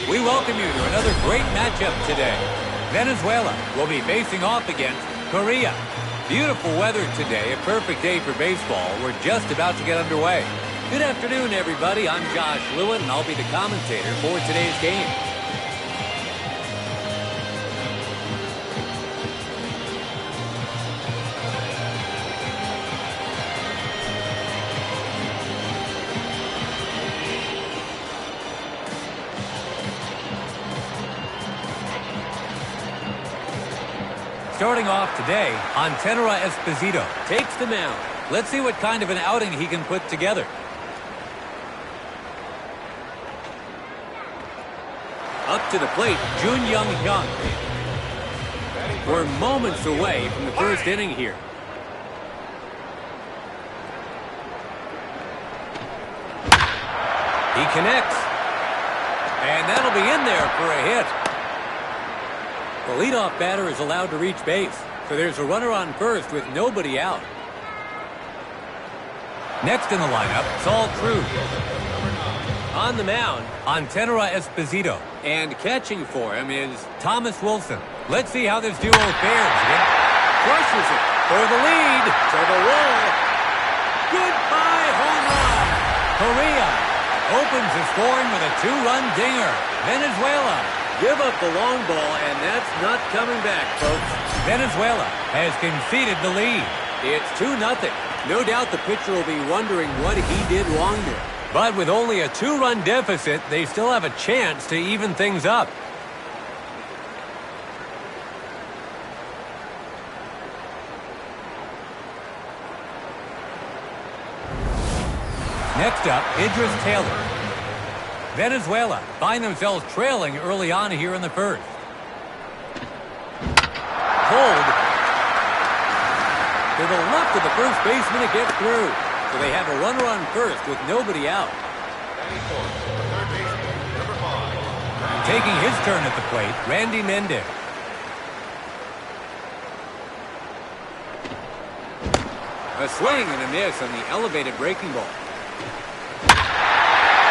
We welcome you to another great matchup today. Venezuela will be facing off against Korea. Beautiful weather today, a perfect day for baseball. We're just about to get underway. Good afternoon, everybody. I'm Josh Lewin, and I'll be the commentator for today's game. Starting off today, Antenora Esposito takes the mound. Let's see what kind of an outing he can put together. Up to the plate, Jun Young Hyun. We're moments away from the first inning here. He connects. And that'll be in there for a hit. The leadoff batter is allowed to reach base, so there's a runner on first with nobody out. Next in the lineup, Saul Cruz. On the mound, Antenora Esposito. And catching for him is Thomas Wilson. Let's see how this duo fares. Crushes it for the lead to the wall. Goodbye home run. Korea opens the scoring with a two-run dinger. Venezuela give up the long ball, and that's not coming back, folks. Venezuela has conceded the lead. It's 2-0. No doubt the pitcher will be wondering what he did wrong there. But with only a two-run deficit, they still have a chance to even things up. Next up, Idris Taylor. Venezuela find themselves trailing early on here in the first. Hold. To the left of the first baseman, it gets through. So they have a runner on first with nobody out. Taking his turn at the plate, Randy Mendez. A swing and a miss on the elevated breaking ball.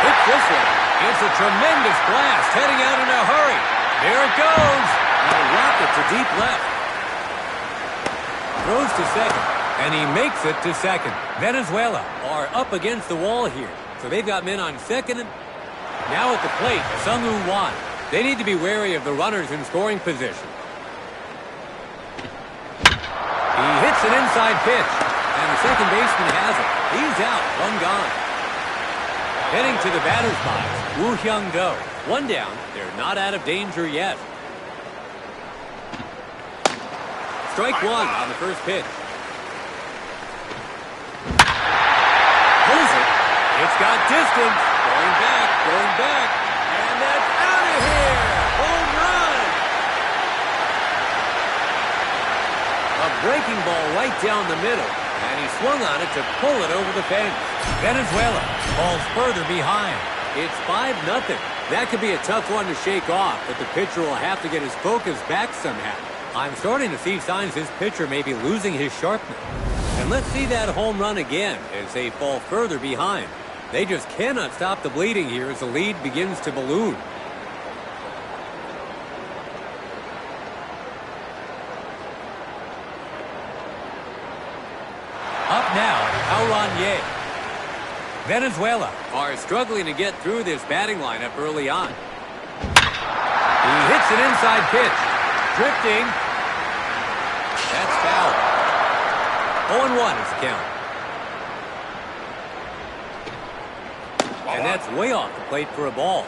Hits this one. It's a tremendous blast heading out in a hurry. There it goes. A rocket to deep left. Throws to second, and he makes it to second. Venezuela are up against the wall here, so they've got men on second. And now at the plate, Sung-Woo Wan. They need to be wary of the runners in scoring position. He hits an inside pitch, and the second baseman has it. He's out, one gone. Heading to the batter's box, Woo Hyung-do. One down, they're not out of danger yet. Strike one on the first pitch. Pulls it. It's got distance. Going back, and that's out of here. Home run. A breaking ball right down the middle, and he swung on it to pull it over the fence. Venezuela falls further behind. It's 5-0. That could be a tough one to shake off, but the pitcher will have to get his focus back somehow. I'm starting to see signs this pitcher may be losing his sharpness. And let's see that home run again as they fall further behind. They just cannot stop the bleeding here as the lead begins to balloon. Up now, Hao-Ron Ye. Venezuela are struggling to get through this batting lineup early on. He hits an inside pitch. Drifting. That's foul. 0-1 is the count. And that's way off the plate for a ball.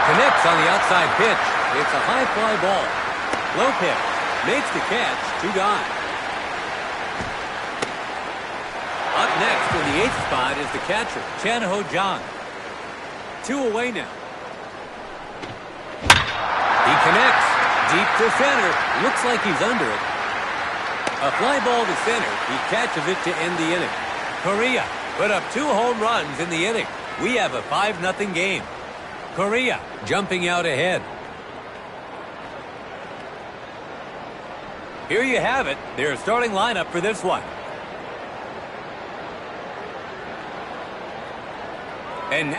Connects on the outside pitch. It's a high fly ball. Lopez makes the catch, 2 gone. Up next in the 8th spot is the catcher, Chan Ho-jang. 2 away now. He connects deep to center. Looks like he's under it. A fly ball to center. He catches it to end the inning. Korea put up 2 home runs in the inning. We have a 5-0 game. Korea jumping out ahead. Here you have it, their starting lineup for this one. And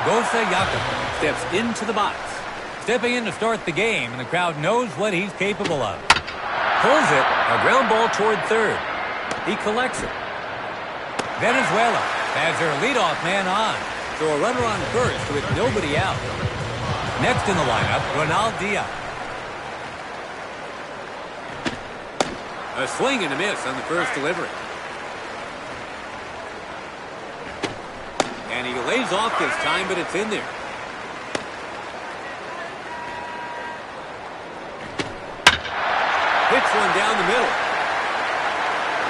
Gosa Jakob steps into the box. Stepping in to start the game, and the crowd knows what he's capable of. Pulls it, a ground ball toward third. He collects it. Venezuela has their leadoff man on. So a runner on first with nobody out. Next in the lineup, Ronald Diaz. A swing and a miss on the first delivery. And he lays off this time, but it's in there. Hits one down the middle.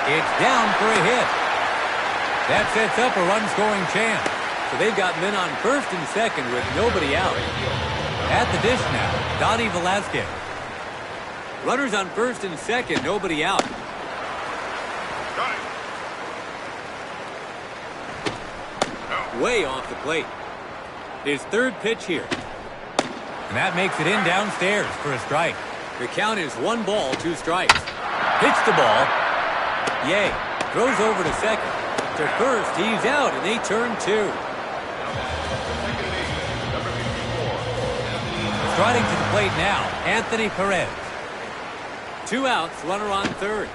It's down for a hit. That sets up a run-scoring chance. So they've got men on first and second with nobody out. At the dish now, Donnie Velasquez. Runners on first and second, nobody out. Way off the plate. His third pitch here. And that makes it in downstairs for a strike. The count is 1 ball, 2 strikes. Hits the ball. Yay. Throws over to second. To first, he's out, and they turn 2. Striding to the plate now, Anthony Perez. 2 outs, runner on third.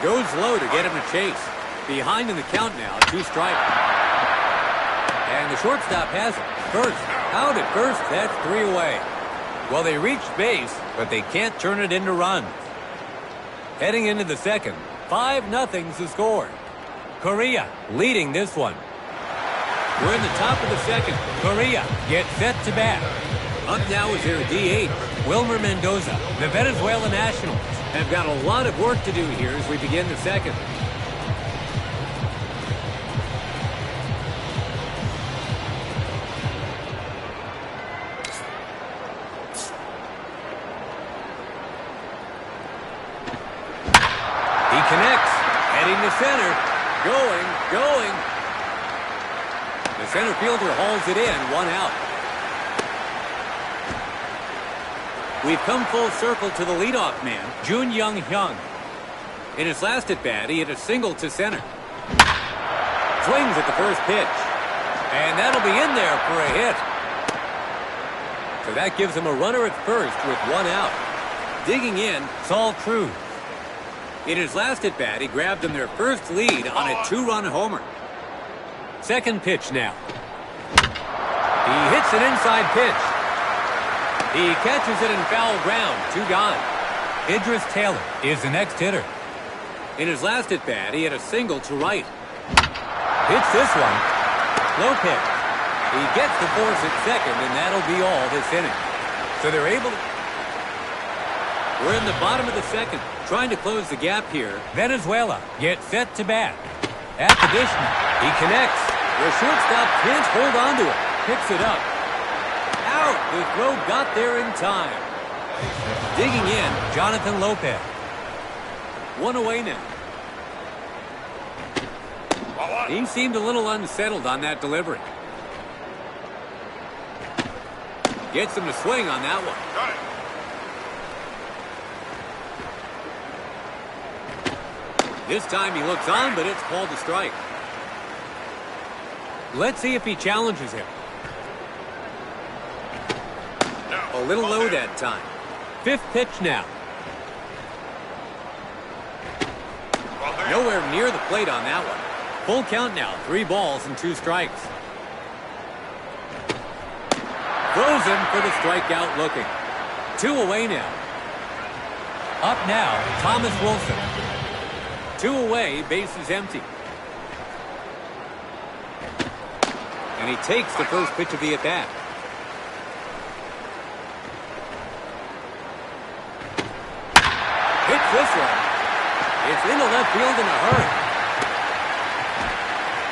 Goes low to get him to chase. Behind in the count now, 2 strikes. And the shortstop has it. First. Out at first, that's 3 away. Well, they reached base, but they can't turn it into runs. Heading into the second, 5-0's the score. Correa leading this one. We're in the top of the second. Correa gets set to bat. Up now is their DH, Wilmer Mendoza. The Venezuela Nationals have got a lot of work to do here as we begin the second. He connects, heading to center, going. The center fielder hauls it in, 1 out. We've come full circle to the leadoff man, Jun Young Hyun. In his last at-bat, he hit a single to center. Swings at the first pitch. And that'll be in there for a hit. So that gives him a runner at first with 1 out. Digging in, Saul Cruz. In his last at-bat, he grabbed them their first lead on a 2-run homer. Second pitch now. He hits an inside pitch. He catches it in foul ground, 2 gone. Idris Taylor is the next hitter. In his last at-bat, he hit a single to right. Hits this one. Low pitch. He gets the force at second, and that'll be all this inning. So they're able to... We're in the bottom of the second, trying to close the gap here. Venezuela gets set to bat. At the dish now. He connects. The shortstop can't hold on to it. Picks it up. Out. The throw got there in time. Digging in, Jonathan Lopez. 1 away now. He seemed a little unsettled on that delivery. Gets him to swing on that one. This time he looks on, but it's called a strike. Let's see if he challenges him. A little low that time. 5th pitch now. Nowhere near the plate on that one. Full count now. 3 balls and 2 strikes. Throws him for the strikeout looking. 2 away now. Up now, Thomas Wilson. 2 away, base is empty. And he takes the first pitch of the at-bat. Hits this one. It's into left field in a hurry.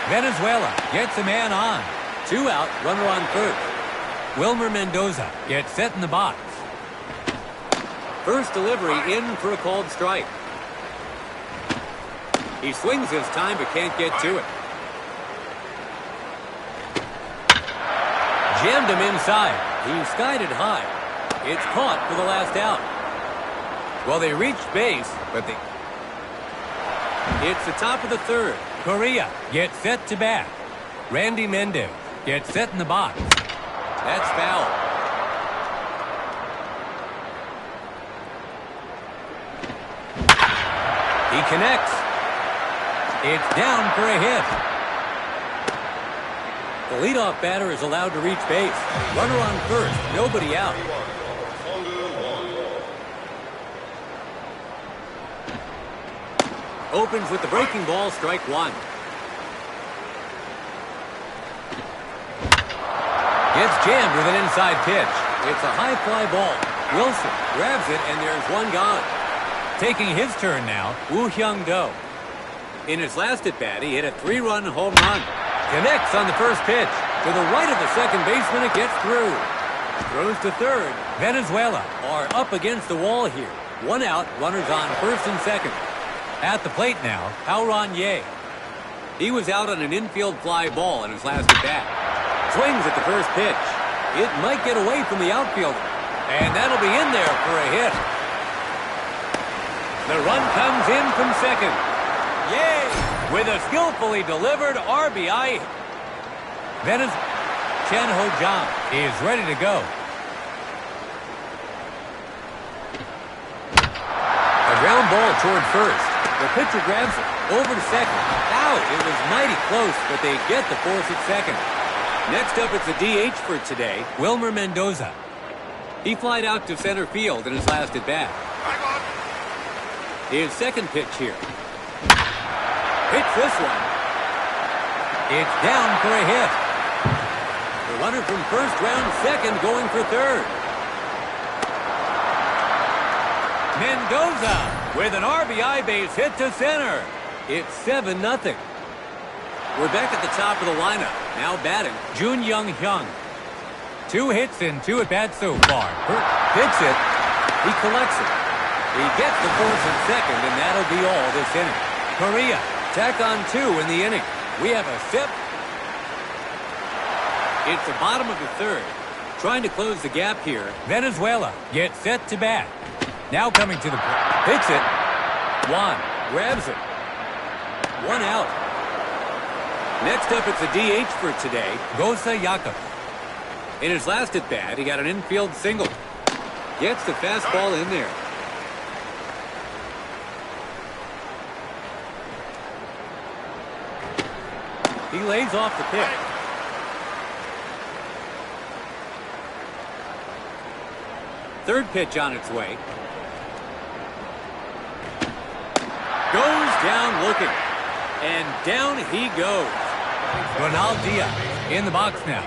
Venezuela gets a man on. 2 out, runner on first. Wilmer Mendoza gets set in the box. First delivery in for a called strike. He swings this time but can't get to it. Jammed him inside. He skied it high. It's caught for the last out. Well, they reached base, but they... It's the top of the third. Correa gets set to bat. Randy Mendez gets set in the box. That's foul. He connects. It's down for a hit. The leadoff batter is allowed to reach base. Runner on first, nobody out. Opens with the breaking ball, strike one. Gets jammed with an inside pitch. It's a high fly ball. Wilson grabs it, and there's one gone. Taking his turn now, Woo Hyung Do. In his last at-bat, he hit a 3-run home run. Connects on the first pitch. To the right of the second baseman, it gets through. Throws to third. Venezuela are up against the wall here. One out, runners on first and second. At the plate now, Hao-Ron Ye. He was out on an infield fly ball in his last at-bat. Swings at the first pitch. It might get away from the outfielder. And that'll be in there for a hit. The run comes in from second. Yay! With a skillfully delivered RBI. Chen Ho-Jang is ready to go. A ground ball toward first. The pitcher grabs it. Over to second. Out. It was mighty close, but they get the force at second. Next up, it's a DH for today, Wilmer Mendoza. He flied out to center field in his last at-bat. His second pitch here. Hits this one. It's down for a hit. The runner from first round second going for third. Mendoza with an RBI base hit to center. It's 7-0. We're back at the top of the lineup. Now batting, Jun Young Hyung. 2 hits in 2 at-bats so far. Hits it. He collects it. He gets the force at second, and that'll be all this inning. Correa, tack on 2 in the inning. We have a sip. It's the bottom of the third. Trying to close the gap here. Venezuela gets set to bat. Now coming to the plate. Hits it. One. Grabs it. 1 out. Next up, it's a DH for today, Gosa Yakup. In his last at-bat, he got an infield single. Gets the fastball in there. He lays off the pick. Third pitch on its way. Goes down looking. And down he goes. Ronald Diaz in the box now.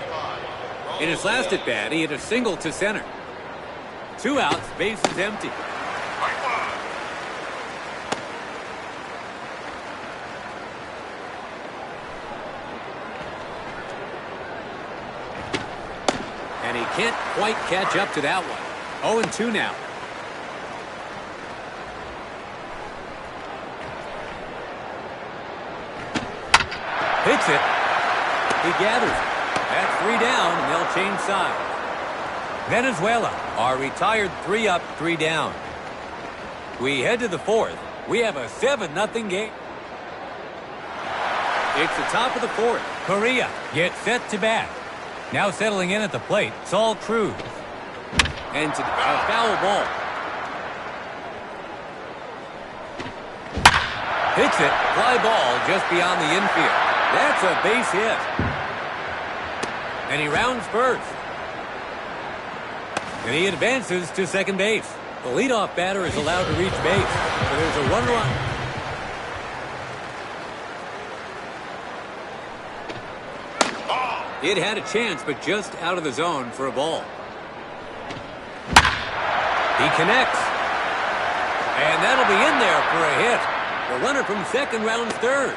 In his last at-bat, he hit a single to center. 2 outs, bases empty. And he can't quite catch up to that one. 0-2 now. Hits it. He gathers it. That's 3 down, and they'll change sides. Venezuela are retired 3 up, 3 down. We head to the 4th. We have a 7-0 game. It's the top of the 4th. Correa gets set to bat. Now settling in at the plate, Saul Cruz. And to a foul ball. Hits it. Fly ball just beyond the infield. That's a base hit. And he rounds first. And he advances to second base. The leadoff batter is allowed to reach base. So there's a runner on. It had a chance, but just out of the zone for a ball. He connects. And that'll be in there for a hit. The runner from second rounds third.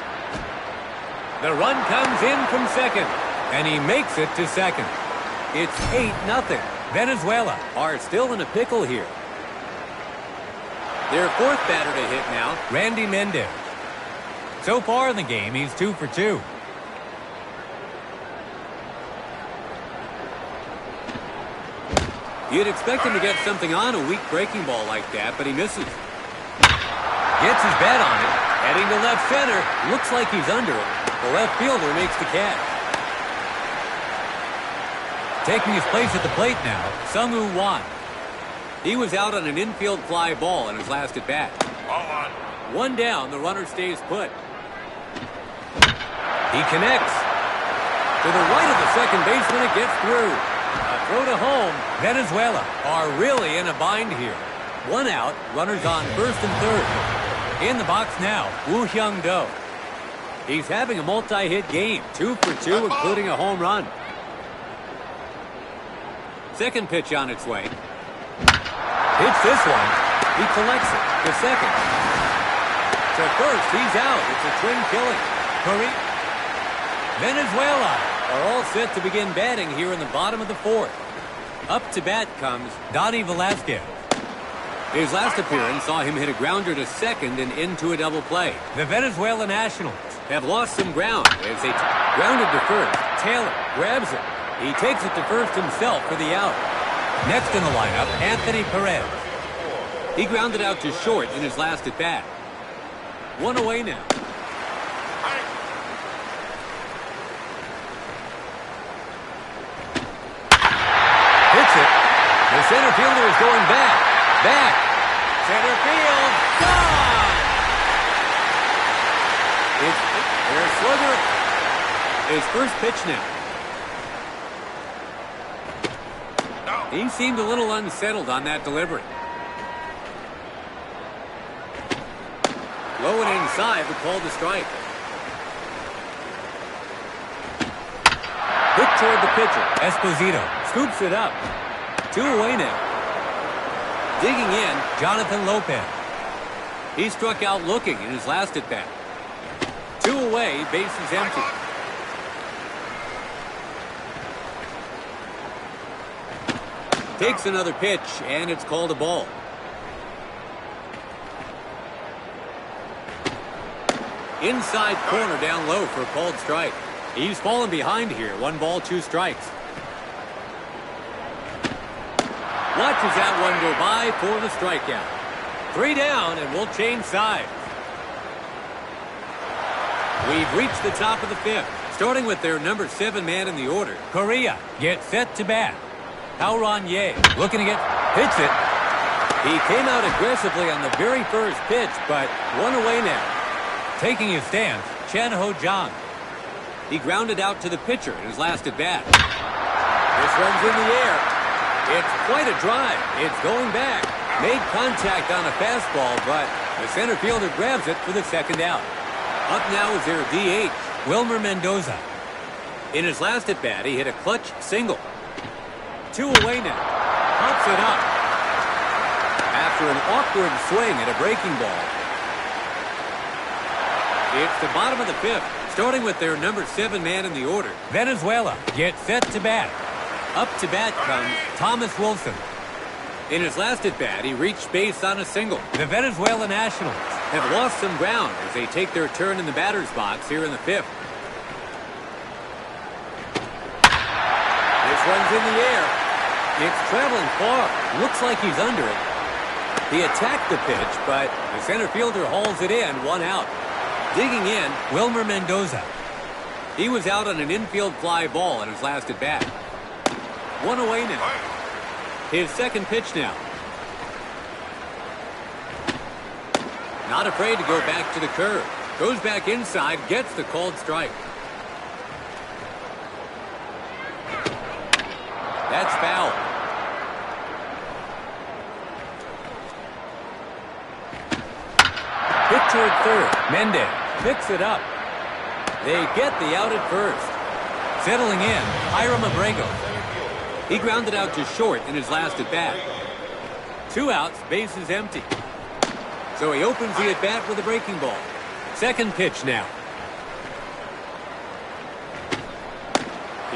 The run comes in from second, and he makes it to second. It's 8-0. Venezuela are still in a pickle here. Their fourth batter to hit now, Randy Mendez. So far in the game, he's 2 for 2. You'd expect him to get something on a weak breaking ball like that, but he misses. Gets his bat on it, heading to left center. Looks like he's under it. The left fielder makes the catch. Taking his place at the plate now, Sung-Woo Won. He was out on an infield fly ball in his last at-bat. One down, the runner stays put. He connects. To the right of the second baseman, it gets through. A throw to home. Venezuela are really in a bind here. One out, runners on first and third. In the box now, Woo Hyung-do. He's having a multi-hit game, 2 for 2, including a home run. Second pitch on its way. Hits this one. He collects it to second. To first, he's out. It's a twin killing. Hurry. Venezuela are all set to begin batting here in the bottom of the fourth. Up to bat comes Donnie Velasquez. His last appearance saw him hit a grounder to second and into a double play. The Venezuela Nationals have lost some ground as they grounded to first. Taylor grabs it. He takes it to first himself for the out. Next in the lineup, Anthony Perez. He grounded out to short in his last at-bat. One away now. Hits it. The center fielder is going back. Back. Center field. Gone! It's their slugger. His first pitch now. He seemed a little unsettled on that delivery. Low and inside, but called the strike. Hit toward the pitcher. Esposito scoops it up. 2 away now. Digging in, Jonathan Lopez. He struck out looking in his last at-bat. 2 away, bases empty. Takes another pitch, and it's called a ball. Inside corner down low for a called strike. He's fallen behind here. 1 ball, 2 strikes. Watches that one go by for the strikeout. 3 down, and we'll change sides. We've reached the top of the 5th. Starting with their number 7 man in the order, Korea gets set to bat. Hao-Ron Ye looking to get, hits it. He came out aggressively on the very first pitch, but 1 away now. Taking his stance, Chen Ho-jang. He grounded out to the pitcher in his last at-bat. This one's in the air. It's quite a drive. It's going back. Made contact on a fastball, but the center fielder grabs it for the second out. Up now is their DH, Wilmer Mendoza. In his last at-bat, he hit a clutch single. 2 away now. Pops it up. After an awkward swing at a breaking ball. It's the bottom of the 5th. Starting with their number 7 man in the order, Venezuela gets set to bat. Up to bat comes Thomas Wilson. In his last at-bat, he reached base on a single. The Venezuela Nationals have lost some ground as they take their turn in the batter's box here in the 5th. This one's in the air. It's traveling far. Looks like he's under it. He attacked the pitch, but the center fielder hauls it in, 1 out. Digging in, Wilmer Mendoza. He was out on an infield fly ball in his last at-bat. 1 away now. His second pitch now. Not afraid to go back to the curve. Goes back inside, gets the called strike. That's foul. Hit toward third. Mendez picks it up. They get the out at first. Settling in, Hiram Abrego. He grounded out to short in his last at-bat. 2 outs, bases empty. So he opens the at-bat with a breaking ball. Second pitch now.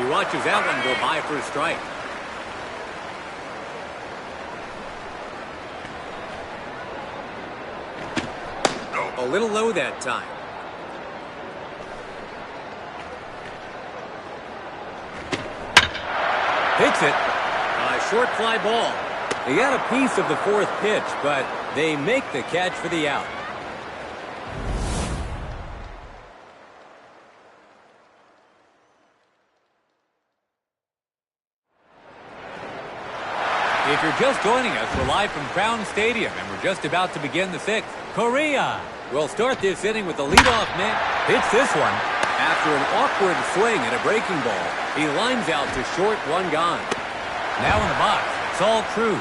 He watches that one go by for a strike. A little low that time. Hits it. A short fly ball. They got a piece of the fourth pitch, but they make the catch for the out. If you're just joining us, we're live from Crown Stadium, and we're just about to begin the sixth. Correa will start this inning with the leadoff man. Hits this one. After an awkward swing at a breaking ball, he lines out to short, one gone. Now in the box, Saul Cruz.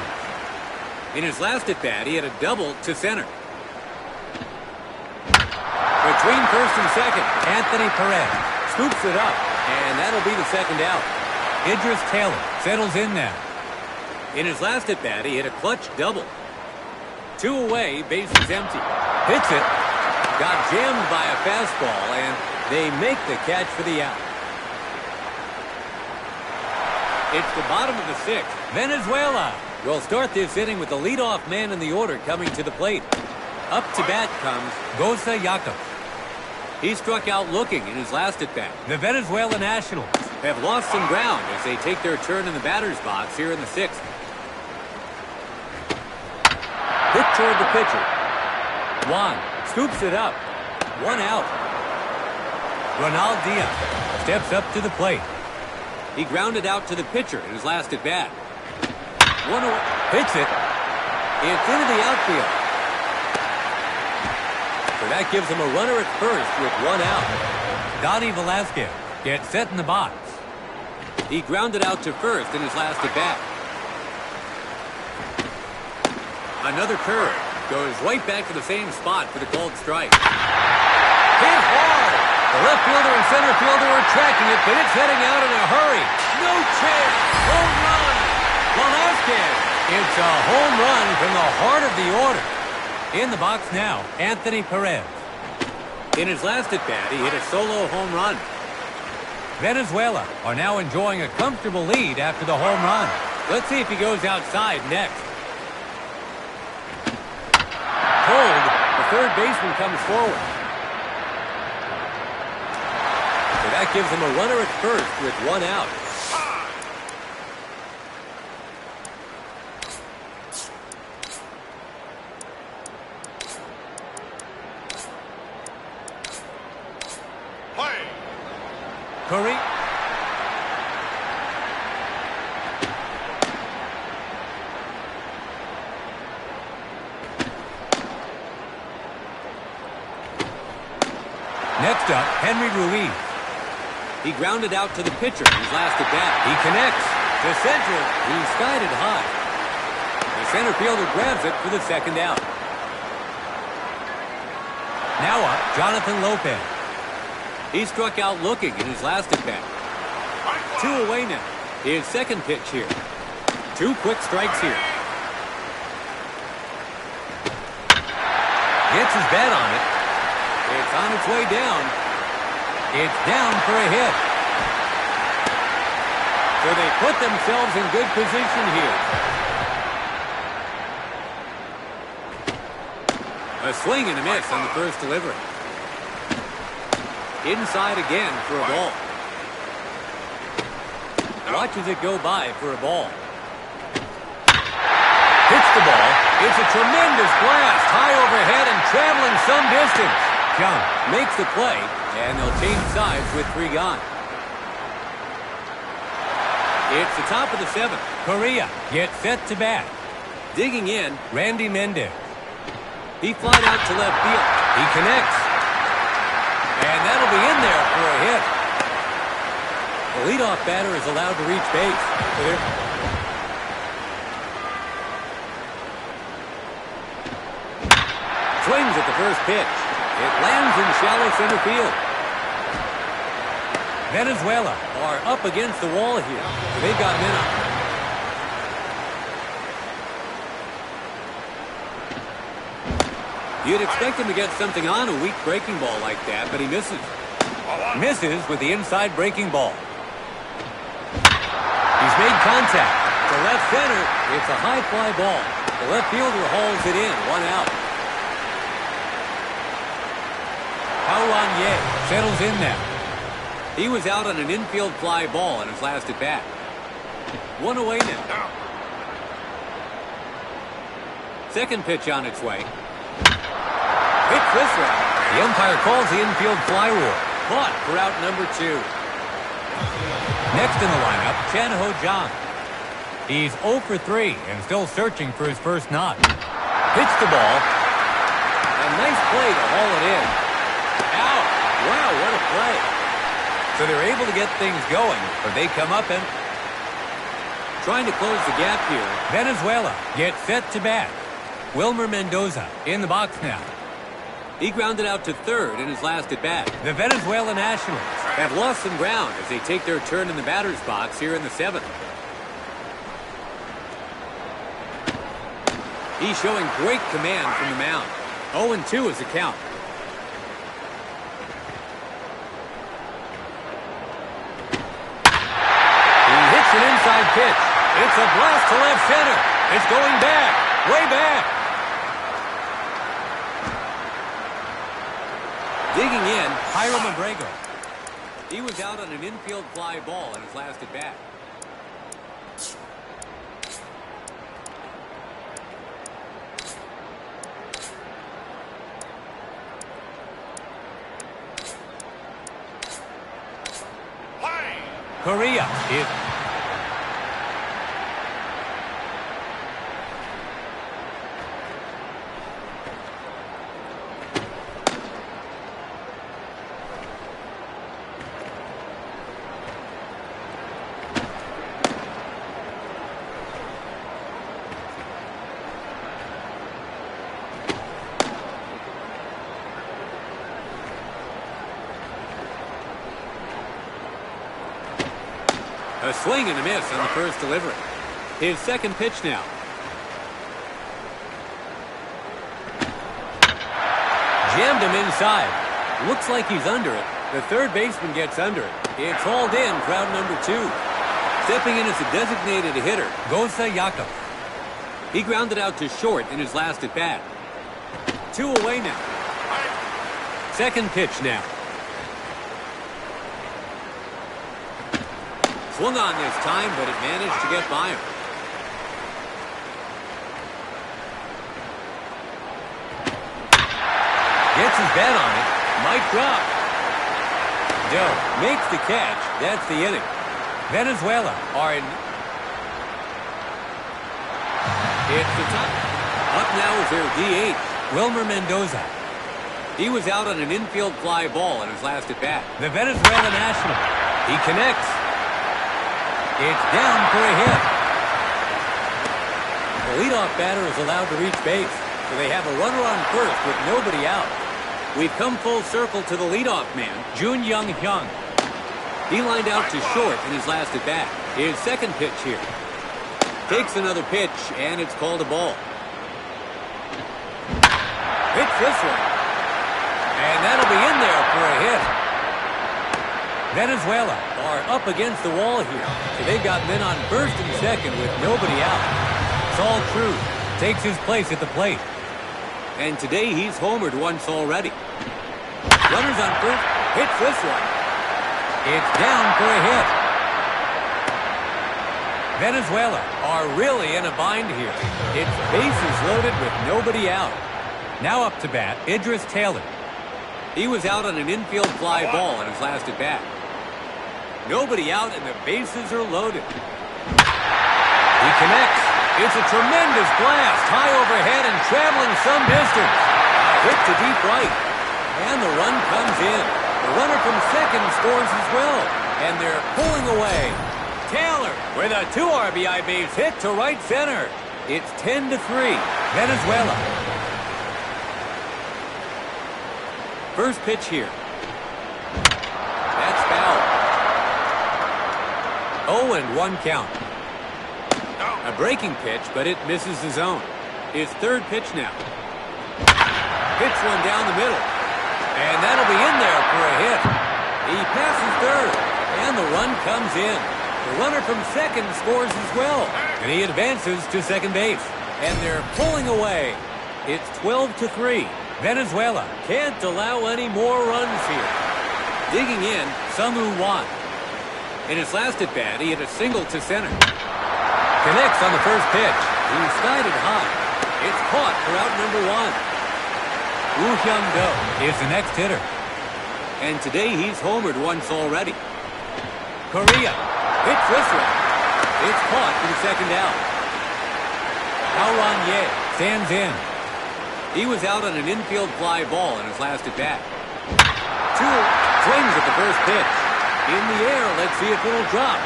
In his last at-bat, he had a double to center. Between first and second, Anthony Perez scoops it up, and that'll be the second out. Idris Taylor settles in now. In his last at-bat, he hit a clutch double. 2 away, bases empty. Hits it. Got jammed by a fastball, and they make the catch for the out. It's the bottom of the sixth. Venezuela will start this inning with the leadoff man in the order coming to the plate. Up to bat comes Gosa Jakob. He struck out looking in his last at-bat. The Venezuela Nationals have lost some ground as they take their turn in the batter's box here in the sixth. Hit toward the pitcher. Juan scoops it up. 1 out. Ronald Diaz steps up to the plate. He grounded out to the pitcher in his last at-bat. 1 away. Hits it. It's into the outfield. So that gives him a runner at first with 1 out. Donnie Velasquez gets set in the box. He grounded out to first in his last at-bat. Another curve. Goes right back to the same spot for the called strike. Hit hard! The left fielder and center fielder are tracking it, but it's heading out in a hurry. No chance! Home run! Velasquez! It's a home run from the heart of the order. In the box now, Anthony Perez. In his last at-bat, he hit a solo home run. Venezuela are now enjoying a comfortable lead after the home run. Let's see if he goes outside next. Hold. The third baseman comes forward. So that gives him a runner at first with 1 out. Play. Curry. Next up, Henry Ruiz. He grounded out to the pitcher in his last at-bat. He connects to center. He's skied it high. The center fielder grabs it for the second out. Now up, Jonathan Lopez. He struck out looking in his last at-bat. 2 away now. His second pitch here. 2 quick strikes here. Gets his bat on it. It's on its way down. It's down for a hit. So they put themselves in good position here. A swing and a miss on the first delivery. Inside again for a ball. Watches it go by for a ball. Hits the ball. It's a tremendous blast high overhead and traveling some distance. Young makes the play, and they'll change sides with 3 gone. It's the top of the 7th. Correa gets set to bat. Digging in, Randy Mendez. He flied out to left field. He connects. And that'll be in there for a hit. The leadoff batter is allowed to reach base. Swings at the first pitch. It lands in shallow center field. Venezuela are up against the wall here. They've got men up. You'd expect him to get something on a weak breaking ball like that, but he misses. Misses with the inside breaking ball. made contact. To left center, it's a high fly ball. The left fielder hauls it in, 1 out. Hao-Wan Ye settles in now. He was out on an infield fly ball in his last at bat. 1 away now. Second pitch on its way. Hit this one. The umpire calls the infield fly rule. Caught for out number 2. Next in the lineup, Chen Ho-Jang. He's 0 for 3 and still searching for his first knock. Hits the ball. A nice play to haul it in. Out. Wow, what a play. So they're able to get things going, but they come up and trying to close the gap here. Venezuela gets set to bat. Wilmer Mendoza in the box now. He grounded out to third in his last at bat. The Venezuela Nationals have lost some ground as they take their turn in the batter's box here in the 7th. He's showing great command from the mound. 0-2 is the count. He hits an inside pitch. It's a blast to left center. It's going back, way back. Digging in, Hiram Abrego. He was out on an infield fly ball in his last at bat. Korea is a swing and a miss on the first delivery. His second pitch now. Jammed him inside. Looks like he's under it. The third baseman gets under it. It's hauled in for out number 2. Stepping in as a designated hitter, Gosa Yakov. He grounded out to short in his last at bat. 2 away now. Second pitch now. Swung on this time, but it managed to get by him. Gets his bat on it. Might drop. Doe makes the catch. That's the inning. Venezuela are in. It's the top. Up now is their DH, Wilmer Mendoza. He was out on an infield fly ball in his last at bat. The Venezuela National. He connects. It's down for a hit. The leadoff batter is allowed to reach base, so they have a runner on first with nobody out. We've come full circle to the leadoff man, Jun Young Hyung. He lined out to short in his last at bat. His second pitch here. Takes another pitch, and it's called a ball. Hits this one. And that'll be in there for a hit. Venezuela are up against the wall here. So they've got men on first and second with nobody out. Saul Cruz takes his place at the plate. And today he's homered once already. Runners on first. Hits this one. It's down for a hit. Venezuela are really in a bind here. It's bases loaded with nobody out. Now up to bat, Idris Taylor. He was out on an infield fly ball in his last at bat. Nobody out and the bases are loaded. He connects. It's a tremendous blast, high overhead and traveling some distance. Hit to deep right. And the run comes in. The runner from second scores as well. And they're pulling away. Taylor with a 2 RBI base hit to right center. It's 10-3. Venezuela. First pitch here. That's foul. 0-1 count. A breaking pitch, but it misses the zone. His third pitch now. Hits one down the middle. And that'll be in there for a hit. He passes third, and the run comes in. The runner from second scores as well, and he advances to second base. And they're pulling away. It's 12-3. Venezuela can't allow any more runs here. Digging in, Sung-Woo Won. In his last at-bat, he hit a single to center. Connects on the first pitch. He's guided high. It's caught for out number one. Woo Hyung-do is the next hitter. And today he's homered once already. Korea hits this one. It's caught for the second out. Hao-ran Ye stands in. He was out on an infield fly ball in his last at-bat. Swings at the first pitch. In the air, let's see if it'll drop.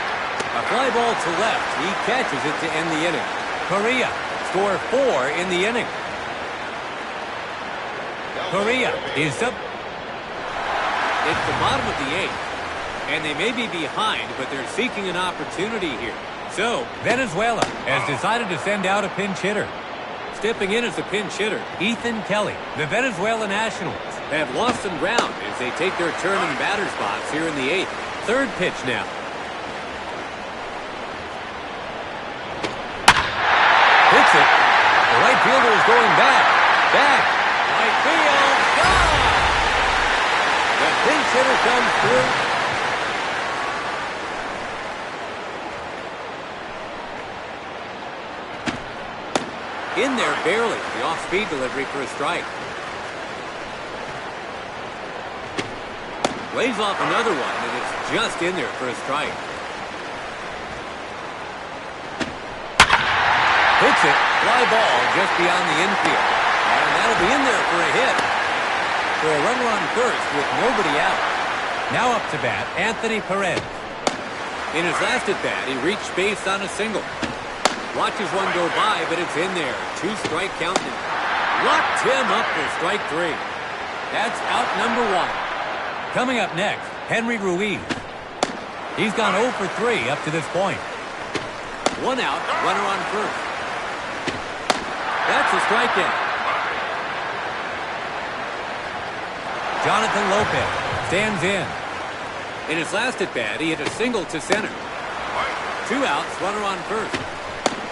A fly ball to left. He catches it to end the inning. Korea score 4 in the inning. Korea is up. It's the bottom of the 8th. And they may be behind, but they're seeking an opportunity here. So, Venezuela has decided to send out a pinch hitter. Stepping in as the pinch hitter, Ethan Kelly. The Venezuela Nationals have lost some ground as they take their turn in batter spots here in the 8th. Third pitch now. Hits it. The right fielder is going back. Right field. Gone! The pinch hitter comes through. In there barely. The off-speed delivery for a strike. Lays off another one, and it's just in there for a strike. Hits it. Fly ball just beyond the infield. And that'll be in there for a hit. For a runner on first with nobody out. Now up to bat, Anthony Perez. In his last at-bat, he reached base on a single. Watches one go by, but it's in there. 2-strike count. Locked him up for strike 3. That's out number 1. Coming up next, Henry Ruiz. He's gone 0 for 3 up to this point. 1 out, runner on first. That's a strikeout. Jonathan Lopez stands in. In his last at-bat, he hit a single to center. 2 outs, runner on first.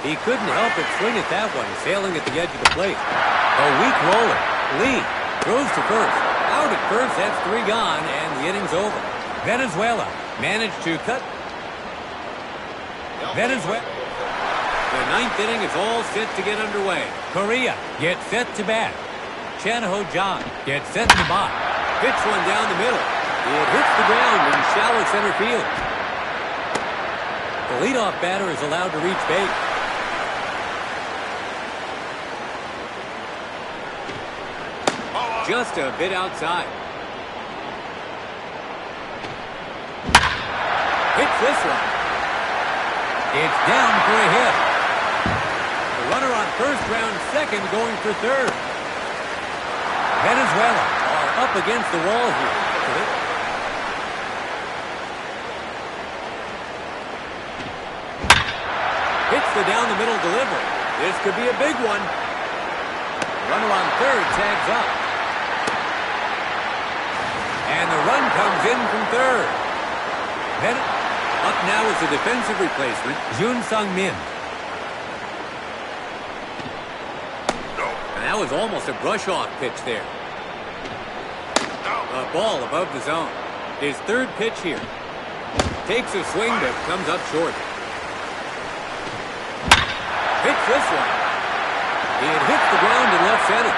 He couldn't help but swing at that one, sailing at the edge of the plate. A weak roller. Lee throws to first. Out at first, that's 3 gone, and the inning's over. Venezuela managed to cut. Venezuela. The 9th inning is all set to get underway. Korea gets set to bat. Chan Ho-jong gets set in the box. Pitch one down the middle. It hits the ground in shallow center field. The leadoff batter is allowed to reach base. Just a bit outside. Hits this one. It's down for a hit. The runner on first, round second, going for third. Venezuela are up against the wall here. Hits the down the middle delivery. This could be a big one. Runner on third tags up. And the run comes in from third. Then up now is the defensive replacement, Jun Sung-min. And that was almost a brush-off pitch there. A ball above the zone. His third pitch here. Takes a swing but comes up short. Hits this one. It hits the ground in left center.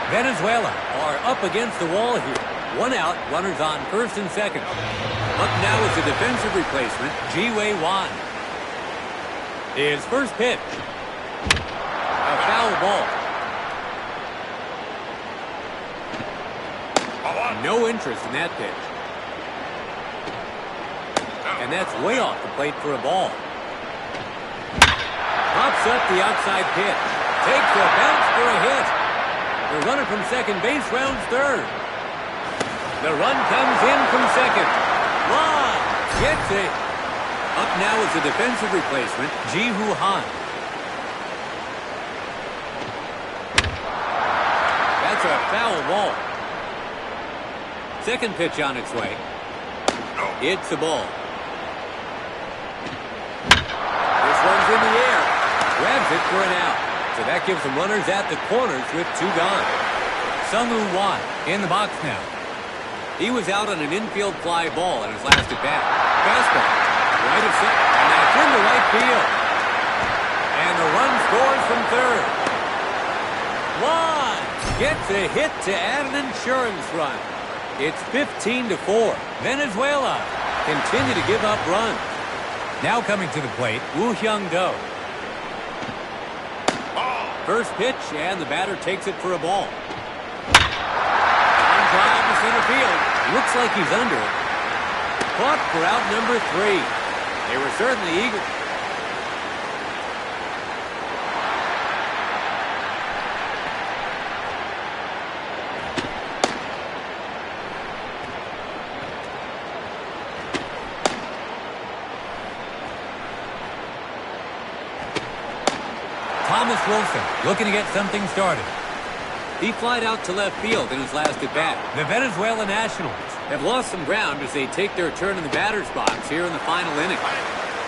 Venezuela are up against the wall here. 1 out, runners on first and second. Up now is the defensive replacement, Ji-Wei Wan. His first pitch. A foul ball. No interest in that pitch. And that's way off the plate for a ball. Pops up the outside pitch. Takes a bounce for a hit. The runner from second base rounds third. The run comes in from second. Long gets it. Up now is the defensive replacement, Ji-Hoo Han. That's a foul ball. Second pitch on its way. It's a ball. one's in the air. Grabs it for an out. So that gives them runners at the corners with 2 gone. Sung-Woo Won in the box now. He was out on an infield fly ball in his last at-bat. Fastball, right of center, and that's into right field. And the run scores from third. Won gets a hit to add an insurance run. It's 15-4. Venezuela continue to give up runs. Now coming to the plate, Woo Hyung-do. First pitch, and the batter takes it for a ball. On drive to center field. Looks like he's under it. Caught for out number 3. They were certainly eager. Thomas Wilson looking to get something started. He flied out to left field in his last at-bat. The Venezuela Nationals have lost some ground as they take their turn in the batter's box here in the final inning.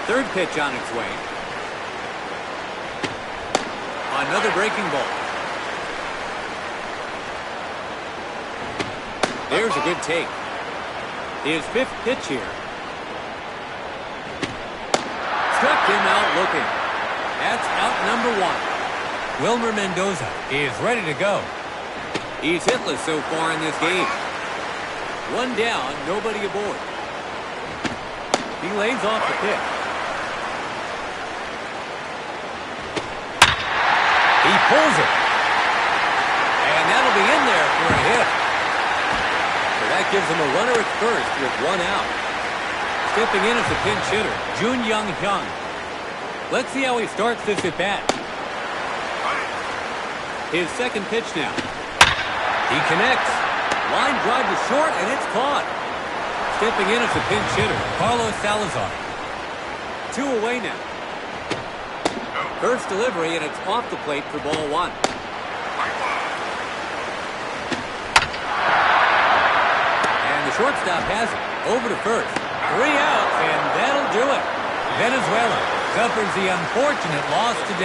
Third pitch on its way. Another breaking ball. There's a good take. His 5th pitch here. Struck him out looking. That's out number 1. Wilmer Mendoza is ready to go. He's hitless so far in this game. 1 down, nobody aboard. He lays off the pitch. He pulls it. And that'll be in there for a hit. So that gives him a runner at first with 1 out. Stepping in as the pinch hitter, Jun Young Hyung. Let's see how he starts this at bat. His 2nd pitch now. He connects. Line drive to short, and it's caught. Stepping in as the pinch hitter, Carlos Salazar. 2 away now. First delivery, and it's off the plate for ball 1. And the shortstop has it. Over to first. 3 outs, and that'll do it. Venezuela suffers the unfortunate loss today.